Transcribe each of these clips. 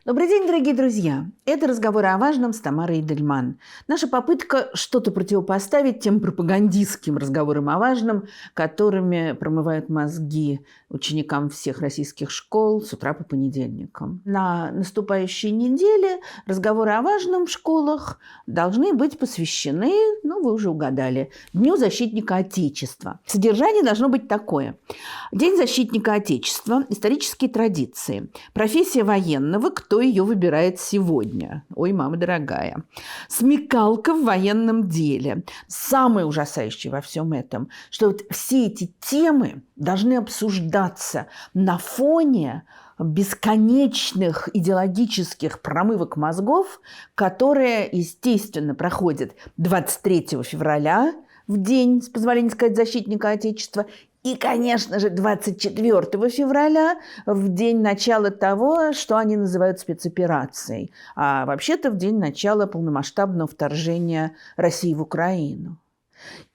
Добрый день, дорогие друзья! Это «Разговоры о важном» с Тамарой Идельман. Наша попытка что-то противопоставить тем пропагандистским разговорам о важном, которыми промывают мозги ученикам всех российских школ с утра по понедельникам. На наступающей неделе разговоры о важном в школах должны быть посвящены, вы уже угадали, Дню защитника Отечества. Содержание должно быть такое. День защитника Отечества, исторические традиции, профессия военного, кто ее выбирает сегодня. Ой, мама дорогая. Смекалка в военном деле. Самое ужасающее во всем этом, что вот все эти темы должны обсуждаться на фоне бесконечных идеологических промывок мозгов, которые, естественно, проходят 23 февраля, в день, с позволения сказать, защитника Отечества, и, конечно же, 24 февраля, в день начала того, что они называют спецоперацией, а вообще-то в день начала полномасштабного вторжения России в Украину.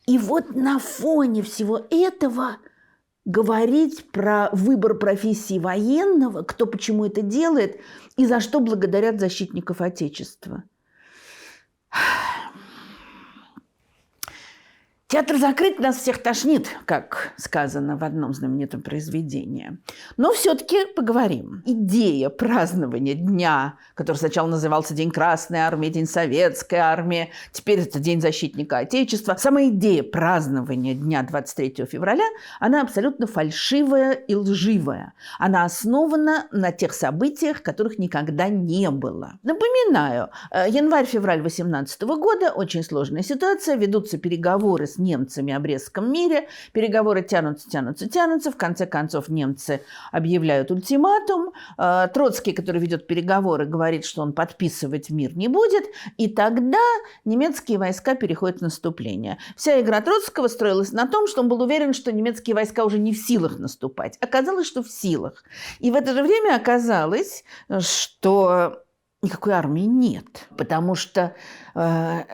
И вот на фоне всего этого говорить про выбор профессии военного, кто почему это делает и за что благодарят защитников Отечества. Театр закрыт, нас всех тошнит, как сказано в одном знаменитом произведении. Но все-таки поговорим. Идея празднования дня, который сначала назывался День Красной Армии, День Советской Армии, теперь это День защитника Отечества. Сама идея празднования дня 23 февраля, она абсолютно фальшивая и лживая. Она основана на тех событиях, которых никогда не было. Напоминаю, январь-февраль 2018 года, очень сложная ситуация, ведутся переговоры с немцами о Брестском мире. Переговоры тянутся. В конце концов, немцы объявляют ультиматум. Троцкий, который ведет переговоры, говорит, что он подписывать мир не будет. И тогда немецкие войска переходят в наступление. Вся игра Троцкого строилась на том, что он был уверен, что немецкие войска уже не в силах наступать. Оказалось, что в силах. И в это же время оказалось, что никакой армии нет, потому что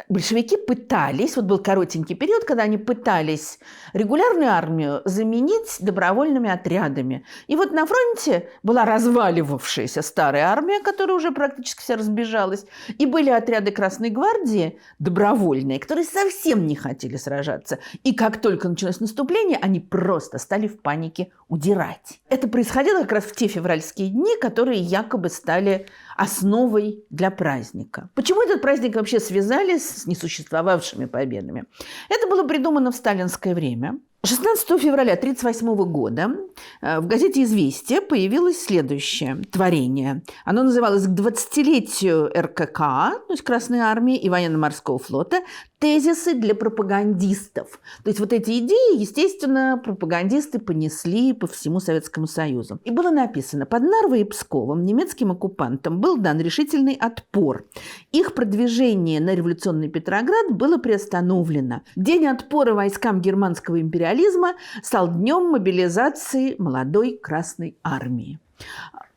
большевики пытались, вот был коротенький период, когда они пытались регулярную армию заменить добровольными отрядами. И вот на фронте была разваливавшаяся старая армия, которая уже практически вся разбежалась, и были отряды Красной гвардии добровольные, которые совсем не хотели сражаться. И как только началось наступление, они просто стали в панике удирать. Это происходило как раз в те февральские дни, которые якобы стали основой для праздника. Почему этот праздник вообще связали с несуществовавшими победами? Это было придумано в сталинское время. 16 февраля 1938 года в газете «Известия» появилось следующее творение. Оно называлось «К 20-летию РКК», то есть Красной армии и военно-морского флота, «Тезисы для пропагандистов». То есть вот эти идеи, естественно, пропагандисты понесли по всему Советскому Союзу. И было написано: под Нарвой и Псковом немецким оккупантам был дан решительный отпор. Их продвижение на революционный Петроград было приостановлено. День отпора войскам германского империализма стал днем мобилизации молодой Красной армии.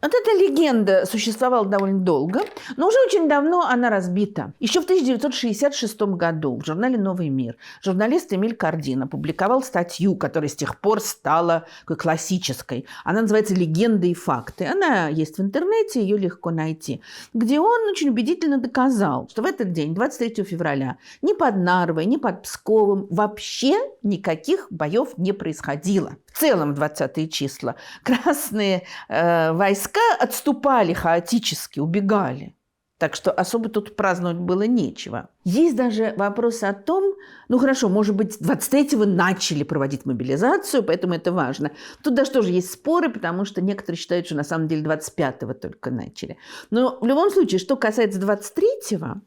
Вот эта легенда существовала довольно долго, но уже очень давно она разбита. Еще в 1966 году в журнале «Новый мир» журналист Эмиль Кардин опубликовал статью, которая с тех пор стала такой классической. Она называется «Легенды и факты». Она есть в интернете, ее легко найти. Где он очень убедительно доказал, что в этот день, 23 февраля, ни под Нарвой, ни под Псковом вообще никаких боев не происходило. В целом, в 20-е числа красные войска отступали хаотически, убегали. Так что особо тут праздновать было нечего. Есть даже вопрос о том, хорошо, может быть, 23-го начали проводить мобилизацию, поэтому это важно. Тут даже тоже есть споры, потому что некоторые считают, что на самом деле 25-го только начали. Но в любом случае, что касается 23-го,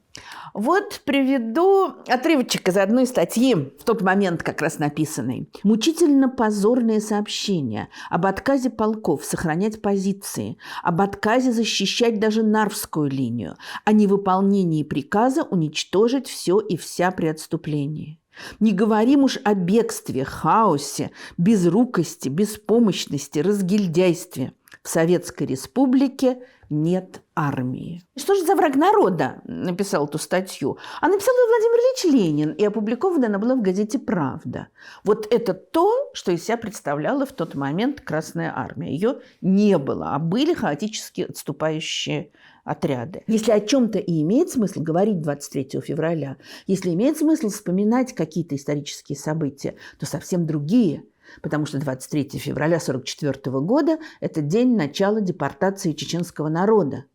вот приведу отрывочек из одной статьи, в тот момент как раз написанной. Мучительно позорные сообщения об отказе полков сохранять позиции, об отказе защищать даже Нарвскую линию, о невыполнении приказа уничтожить все и вся при отступлении. Не говорим уж о бегстве, хаосе, безрукости, беспомощности, разгильдяйстве. В Советской Республике нет армии. Что же за враг народа написал эту статью? А написал ее Владимир Ильич Ленин, и опубликована она была в газете «Правда». Вот это то, что из себя представляла в тот момент Красная Армия. Ее не было, а были хаотически отступающие отряды. Если о чем-то и имеет смысл говорить 23 февраля, если имеет смысл вспоминать какие-то исторические события, то совсем другие. Потому что 23 февраля 1944 года – это день начала депортации чеченского народа.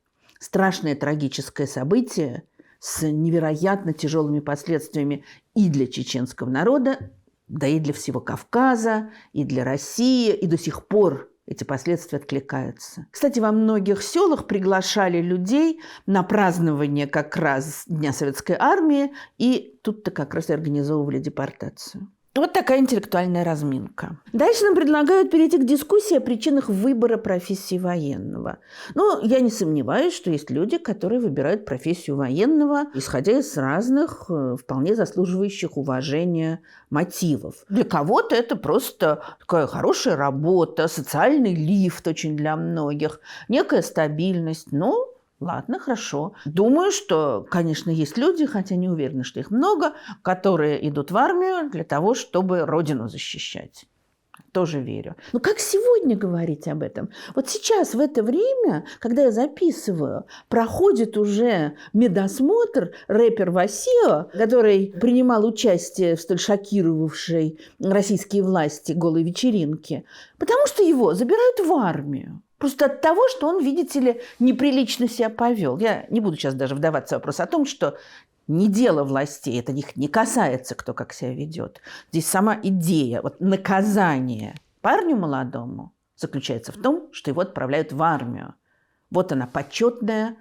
Страшное трагическое событие с невероятно тяжелыми последствиями и для чеченского народа, да и для всего Кавказа, и для России, и до сих пор эти последствия откликаются. Кстати, во многих селах приглашали людей на празднование как раз Дня Советской Армии, и тут-то как раз и организовывали депортацию. Вот такая интеллектуальная разминка. Дальше нам предлагают перейти к дискуссии о причинах выбора профессии военного. Но я не сомневаюсь, что есть люди, которые выбирают профессию военного, исходя из разных, вполне заслуживающих уважения мотивов. Для кого-то это просто такая хорошая работа, социальный лифт очень для многих, некая стабильность, но... Ладно, хорошо. Думаю, что, конечно, есть люди, хотя не уверена, что их много, которые идут в армию для того, чтобы родину защищать. Тоже верю. Но как сегодня говорить об этом? Вот сейчас, в это время, когда я записываю, проходит уже медосмотр рэпер Васио, который принимал участие в столь шокировавшей российские власти голой вечеринке, потому что его забирают в армию. Просто от того, что он, видите ли, неприлично себя повел. Я не буду сейчас даже вдаваться в вопрос о том, что не дело властей, это их не касается, кто как себя ведет. Здесь сама идея, вот наказание парню молодому заключается в том, что его отправляют в армию. Вот она, почетная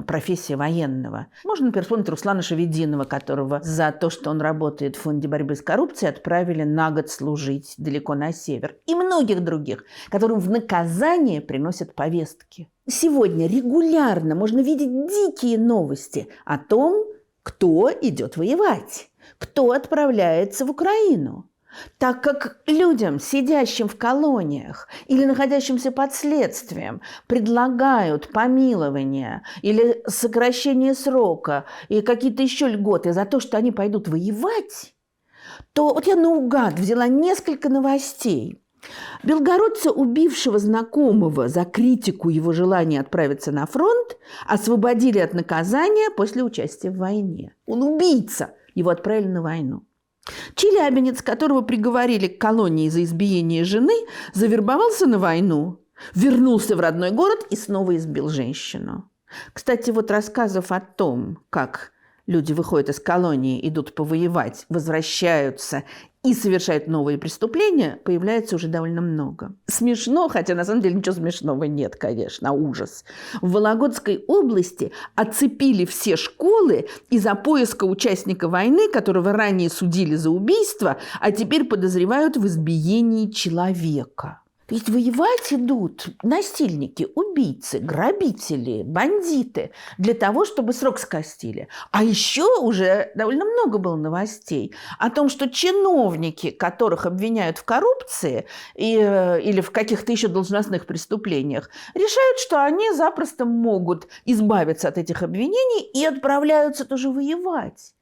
профессия военного. Можно, например, вспомнить Руслана Шавединова, которого за то, что он работает в фонде борьбы с коррупцией, отправили на год служить далеко на север. И многих других, которым в наказание приносят повестки. Сегодня регулярно можно видеть дикие новости о том, кто идет воевать, кто отправляется в Украину. Так как людям, сидящим в колониях или находящимся под следствием, предлагают помилование или сокращение срока и какие-то еще льготы за то, что они пойдут воевать, то вот я наугад взяла несколько новостей. Белгородца, убившего знакомого за критику его желания отправиться на фронт, освободили от наказания после участия в войне. Он убийца, его отправили на войну. Челябинец, которого приговорили к колонии за избиение жены, завербовался на войну, вернулся в родной город и снова избил женщину. Кстати, вот рассказов о том, как люди выходят из колонии, идут повоевать, возвращаются и совершают новые преступления, появляется уже довольно много. Смешно, хотя на самом деле ничего смешного нет, конечно, ужас. В Вологодской области оцепили все школы из-за поиска участника войны, которого ранее судили за убийство, а теперь подозревают в избиении человека. Ведь воевать идут насильники, убийцы, грабители, бандиты для того, чтобы срок скостили. А еще уже довольно много было новостей о том, что чиновники, которых обвиняют в коррупции или в каких-то еще должностных преступлениях, решают, что они запросто могут избавиться от этих обвинений и отправляются тоже воевать.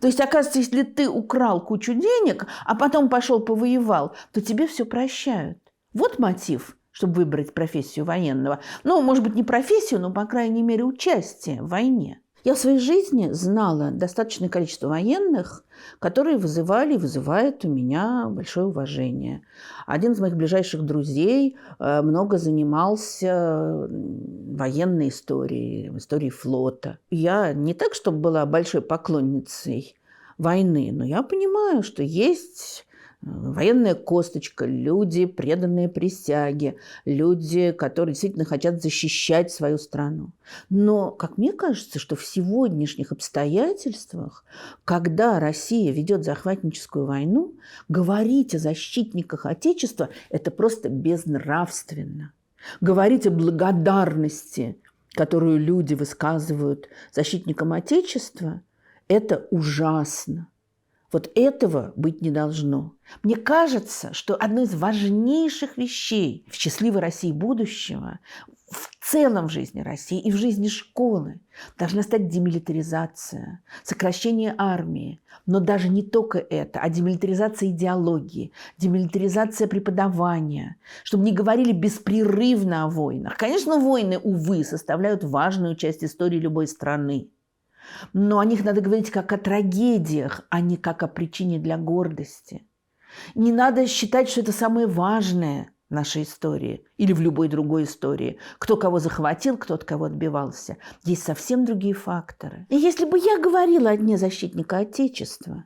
То есть, оказывается, если ты украл кучу денег, а потом пошел повоевал, то тебе все прощают. Вот мотив, чтобы выбрать профессию военного. Ну, может быть, не профессию, но, по крайней мере, участие в войне. Я в своей жизни знала достаточное количество военных, которые вызывали и вызывают у меня большое уважение. Один из моих ближайших друзей много занимался военной историей, историей флота. Я не так, чтобы была большой поклонницей войны, но я понимаю, что есть... военная косточка, люди, преданные присяге, люди, которые действительно хотят защищать свою страну. Но, как мне кажется, что в сегодняшних обстоятельствах, когда Россия ведет захватническую войну, говорить о защитниках Отечества – это просто безнравственно. Говорить о благодарности, которую люди высказывают защитникам Отечества – это ужасно. Вот этого быть не должно. Мне кажется, что одной из важнейших вещей в счастливой России будущего, в целом в жизни России и в жизни школы, должна стать демилитаризация, сокращение армии. Но даже не только это, а демилитаризация идеологии, демилитаризация преподавания, чтобы не говорили беспрерывно о войнах. Конечно, войны, увы, составляют важную часть истории любой страны. Но о них надо говорить как о трагедиях, а не как о причине для гордости. Не надо считать, что это самое важное в нашей истории или в любой другой истории. Кто кого захватил, кто от кого отбивался. Есть совсем другие факторы. И если бы я говорила о Дне защитника Отечества,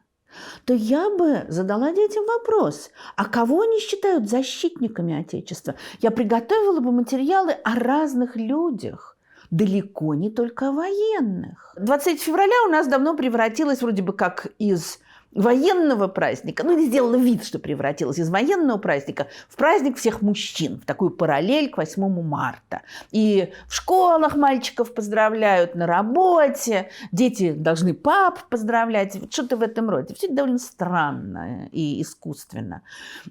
то я бы задала детям вопрос, а кого они считают защитниками Отечества? Я приготовила бы материалы о разных людях, далеко не только военных. 23 февраля у нас давно превратилось вроде бы как из военного праздника, ну или сделала вид, что превратилась из военного праздника в праздник всех мужчин, в такую параллель к 8 марта. И в школах мальчиков поздравляют, на работе, дети должны пап поздравлять, что-то в этом роде. Все это довольно странно и искусственно.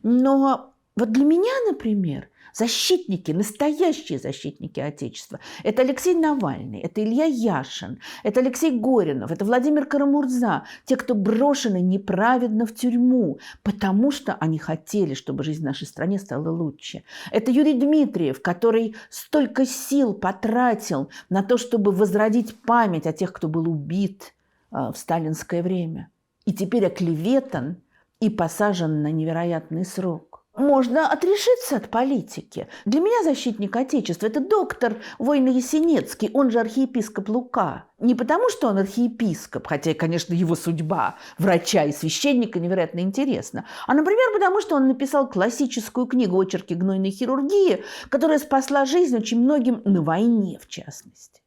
Но вот для меня, например, защитники, настоящие защитники Отечества – это Алексей Навальный, это Илья Яшин, это Алексей Горинов, это Владимир Карамурза, те, кто брошены неправедно в тюрьму, потому что они хотели, чтобы жизнь в нашей стране стала лучше. Это Юрий Дмитриев, который столько сил потратил на то, чтобы возродить память о тех, кто был убит в сталинское время, и теперь оклеветан и посажен на невероятный срок. Можно отрешиться от политики. Для меня защитник Отечества – это доктор Войно Ясенецкий, он же архиепископ Лука. Не потому, что он архиепископ, хотя, конечно, его судьба врача и священника невероятно интересна, а, например, потому что он написал классическую книгу «Очерки гнойной хирургии», которая спасла жизнь очень многим на войне, в частности.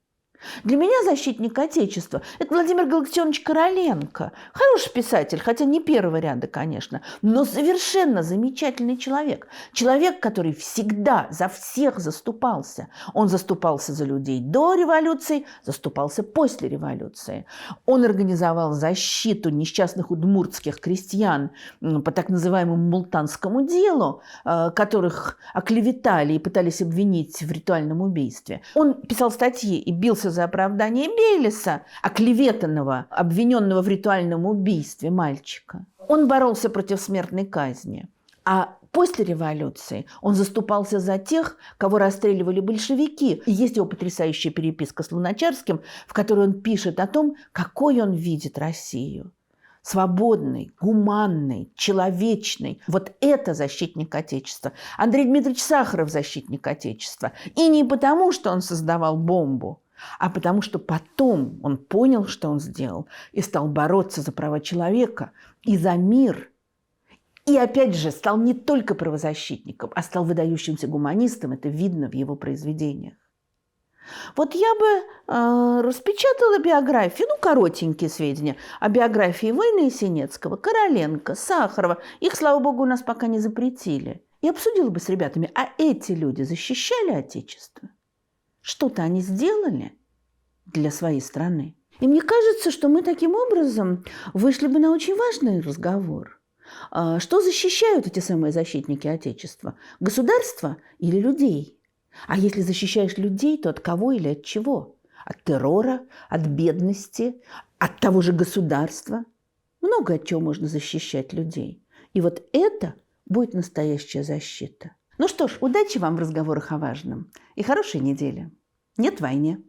Для меня защитник Отечества – это Владимир Галактионович Короленко. Хороший писатель, хотя не первого ряда, конечно, но совершенно замечательный человек. Человек, который всегда за всех заступался. Он заступался за людей до революции, заступался после революции. Он организовал защиту несчастных удмуртских крестьян по так называемому мултанскому делу, которых оклеветали и пытались обвинить в ритуальном убийстве. Он писал статьи и бился за оправдание Бейлиса, оклеветанного, обвиненного в ритуальном убийстве мальчика. Он боролся против смертной казни. А после революции он заступался за тех, кого расстреливали большевики. И есть его потрясающая переписка с Луначарским, в которой он пишет о том, какой он видит Россию. Свободный, гуманный, человечный. Вот это защитник Отечества. Андрей Дмитриевич Сахаров – защитник Отечества. И не потому, что он создавал бомбу, а потому что потом он понял, что он сделал, и стал бороться за права человека и за мир. И опять же стал не только правозащитником, а стал выдающимся гуманистом. Это видно в его произведениях. Вот я бы распечатала биографию, коротенькие сведения о биографии Войно Ясенецкого, Короленко, Сахарова. Их, слава богу, у нас пока не запретили. И обсудила бы с ребятами, а эти люди защищали Отечество? Что-то они сделали для своей страны. И мне кажется, что мы таким образом вышли бы на очень важный разговор. Что защищают эти самые защитники Отечества? Государство или людей? А если защищаешь людей, то от кого или от чего? От террора, от бедности, от того же государства? Много от чего можно защищать людей. И вот это будет настоящая защита. Ну что ж, удачи вам в разговорах о важном и хорошей недели. Нет войне.